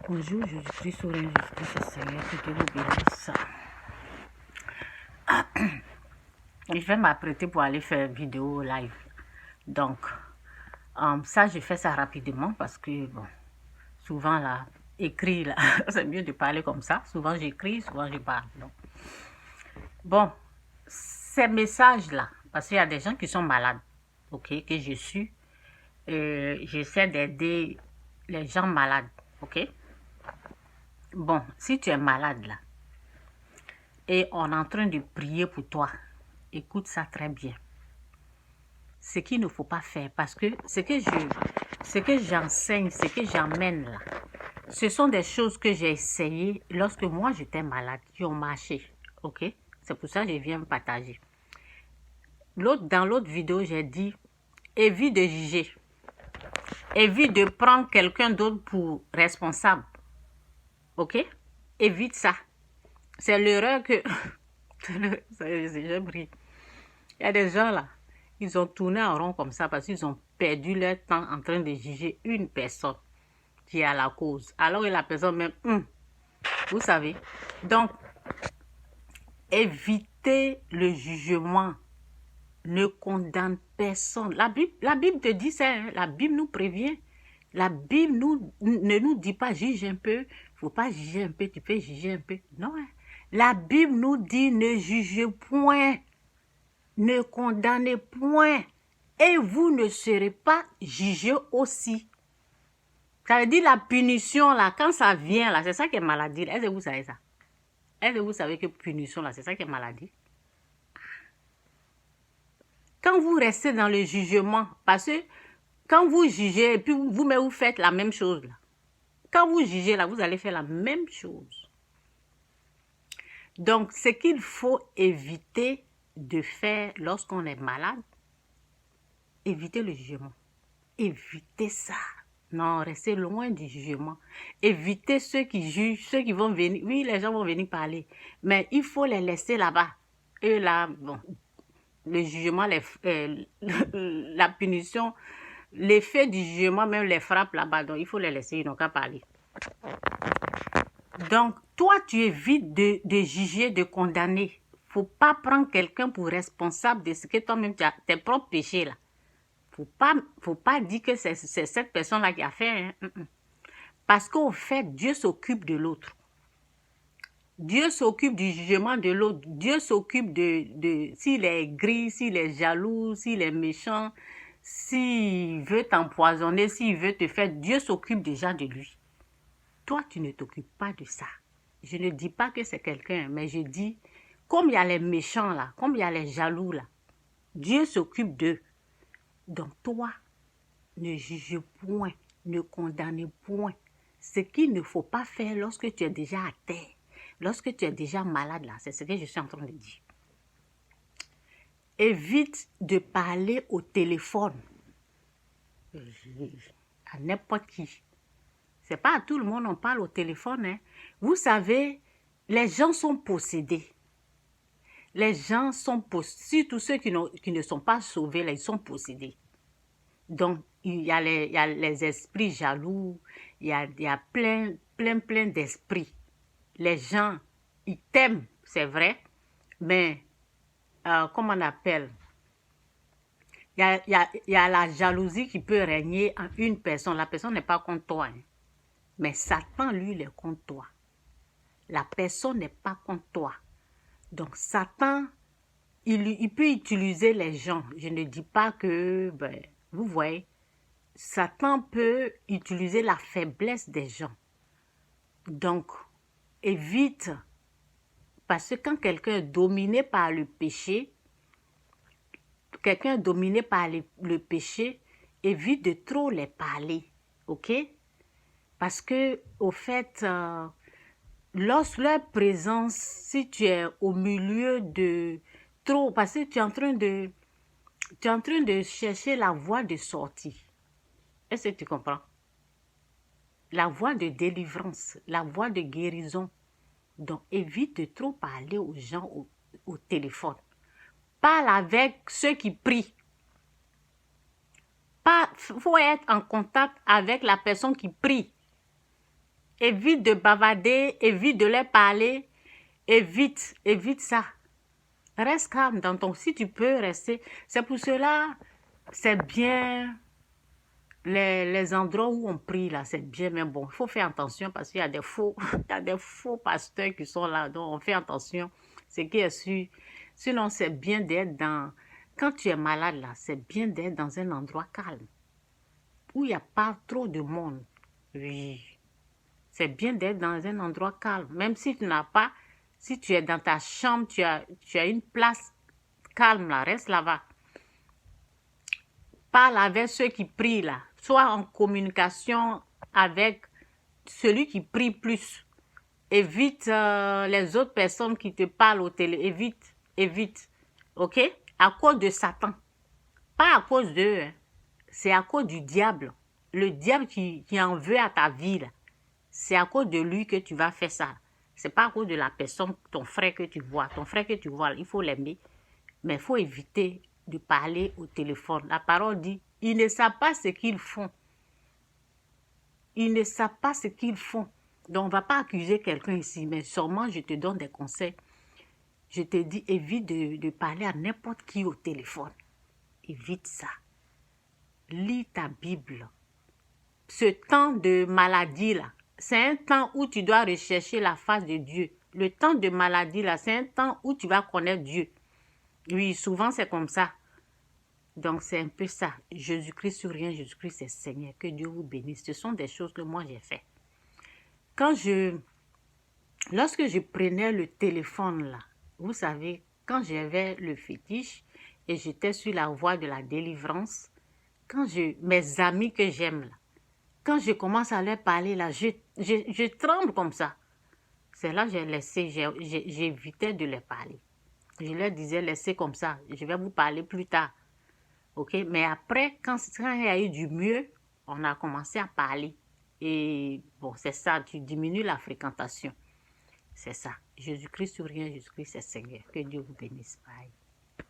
Bonjour, Jésus-Christ, au règne Jésus-Christ, Seigneur, que Dieu vous bénisse. Je vais m'apprêter pour aller faire une vidéo live. Donc, ça, je fais ça rapidement parce que, bon, souvent, là, écrit, là, c'est mieux de parler comme ça. Souvent, j'écris, souvent, je parle. Donc. Bon, ces messages-là, parce qu'il y a des gens qui sont malades, ok, que je suis, j'essaie d'aider les gens malades, ok. Bon, si tu es malade, là, et on est en train de prier pour toi, écoute ça très bien. Ce qu'il ne faut pas faire, parce que ce que j'enseigne, ce que j'emmène là, ce sont des choses que j'ai essayées lorsque moi j'étais malade, qui ont marché, ok? C'est pour ça que je viens me partager. Dans l'autre vidéo, j'ai dit, évite de juger, évite de prendre quelqu'un d'autre pour responsable, ok? Évite ça. C'est l'erreur que... J'ai pris. Il y a des gens là, ils ont tourné en rond comme ça parce qu'ils ont perdu leur temps en train de juger une personne qui est à la cause. Alors que la personne même, vous savez. Donc, évitez le jugement. Ne condamne personne. La Bible te dit ça, hein? La Bible nous prévient. La Bible ne nous dit pas juge un peu. Il ne faut pas juger un peu, tu peux juger un peu. Non, hein? La Bible nous dit ne jugez point. Ne condamnez point, et vous ne serez pas jugés aussi. Ça veut dire la punition, là, quand ça vient, là, c'est ça qui est maladie. Est-ce que vous savez ça? Est-ce que vous savez que punition, là, c'est ça qui est maladie? Quand vous restez dans le jugement, parce que quand vous jugez, et puis vous-même vous faites la même chose, là. Quand vous jugez, là, vous allez faire la même chose. Donc, ce qu'il faut éviter de faire lorsqu'on est malade, éviter le jugement. Évitez ça. Non, restez loin du jugement. Évitez ceux qui jugent, ceux qui vont venir. Oui, les gens vont venir parler, mais il faut les laisser là-bas. Eux là, bon, le jugement, la punition, l'effet du jugement même les frappe là-bas. Donc, il faut les laisser, ils n'ont qu'à parler. Donc, toi, tu évites de juger, de condamner. Faut pas prendre quelqu'un pour responsable de ce que toi-même, tu as tes propres péchés là. Faut pas dire que c'est cette personne-là qui a fait. Hein. Parce qu'au fait, Dieu s'occupe de l'autre. Dieu s'occupe du jugement de l'autre. Dieu s'occupe de s'il est gris, s'il est jaloux, s'il est méchant, s'il veut t'empoisonner, s'il veut te faire. Dieu s'occupe déjà de lui. Toi, tu ne t'occupes pas de ça. Je ne dis pas que c'est quelqu'un, mais je dis, comme il y a les méchants là, comme il y a les jaloux là, Dieu s'occupe d'eux. Donc toi, ne juge point, ne condamne point. Ce qu'il ne faut pas faire lorsque tu es déjà à terre, lorsque tu es déjà malade là, c'est ce que je suis en train de dire. Évite de parler au téléphone à n'importe qui. C'est pas à tout le monde on parle au téléphone. Hein. Vous savez, les gens sont possédés. Les gens sont possédés, surtout ceux qui ne sont pas sauvés, là, ils sont possédés. Donc, il y a les esprits jaloux, il y a plein d'esprits. Les gens, ils t'aiment, c'est vrai, mais, comment on appelle? Il y a la jalousie qui peut régner en une personne. La personne n'est pas contre toi, hein. Mais Satan, lui, il est contre toi. La personne n'est pas contre toi. Donc, Satan, il peut utiliser les gens. Je ne dis pas que, vous voyez, Satan peut utiliser la faiblesse des gens. Donc, évite, parce que quand quelqu'un est dominé par le péché, le péché, évite de trop les parler, ok? Parce que, au fait, lorsque leur présence, si tu es au milieu de trop, parce que tu es en train de chercher la voie de sortie. Est-ce que tu comprends? La voie de délivrance, la voie de guérison. Donc, évite de trop parler aux gens au téléphone. Parle avec ceux qui prient. Il faut être en contact avec la personne qui prie. Évite de bavarder, évite de leur parler, évite ça. Reste calme dans ton... Si tu peux rester... C'est pour cela, c'est bien... Les endroits où on prie, là, c'est bien, mais bon, il faut faire attention parce qu'il y a des faux, il y a des faux pasteurs qui sont là, donc on fait attention. Ce qui est sûr. Sinon, c'est bien d'être dans... Quand tu es malade, là, c'est bien d'être dans un endroit calme, où il n'y a pas trop de monde. Oui. C'est bien d'être dans un endroit calme, même si tu n'as pas... Si tu es dans ta chambre, tu as une place calme, là, reste là-bas. Parle avec ceux qui prient là. Sois en communication avec celui qui prie plus. Évite les autres personnes qui te parlent au télé. Évite. Ok? À cause de Satan. Pas à cause d'eux. Hein. C'est à cause du diable. Le diable qui en veut à ta vie là. C'est à cause de lui que tu vas faire ça. C'est pas à cause de la personne, ton frère que tu vois. Ton frère que tu vois, il faut l'aimer. Mais il faut éviter de parler au téléphone. La parole dit, ils ne savent pas ce qu'ils font. Ils ne savent pas ce qu'ils font. Donc, on ne va pas accuser quelqu'un ici, mais sûrement, je te donne des conseils. Je te dis, évite de parler à n'importe qui au téléphone. Évite ça. Lis ta Bible. Ce temps de maladie, là, c'est un temps où tu dois rechercher la face de Dieu. Le temps de maladie, là, c'est un temps où tu vas connaître Dieu. Oui, souvent, c'est comme ça. Donc, c'est un peu ça. Jésus-Christ sur rien, Jésus-Christ c'est Seigneur. Que Dieu vous bénisse. Ce sont des choses que moi, j'ai fait. Lorsque je prenais le téléphone, là, vous savez, quand j'avais le fétiche et j'étais sur la voie de la délivrance, mes amis que j'aime, là, quand je commence à leur parler, là, je tremble comme ça. C'est là que j'ai laissé, j'évitais de leur parler. Je leur disais, laissez comme ça, je vais vous parler plus tard. Ok, mais après, quand il y a eu du mieux, on a commencé à parler. Et bon, c'est ça, tu diminues la fréquentation. C'est ça. Jésus-Christ sur rien, Jésus-Christ c'est Seigneur. Que Dieu vous bénisse. Bye.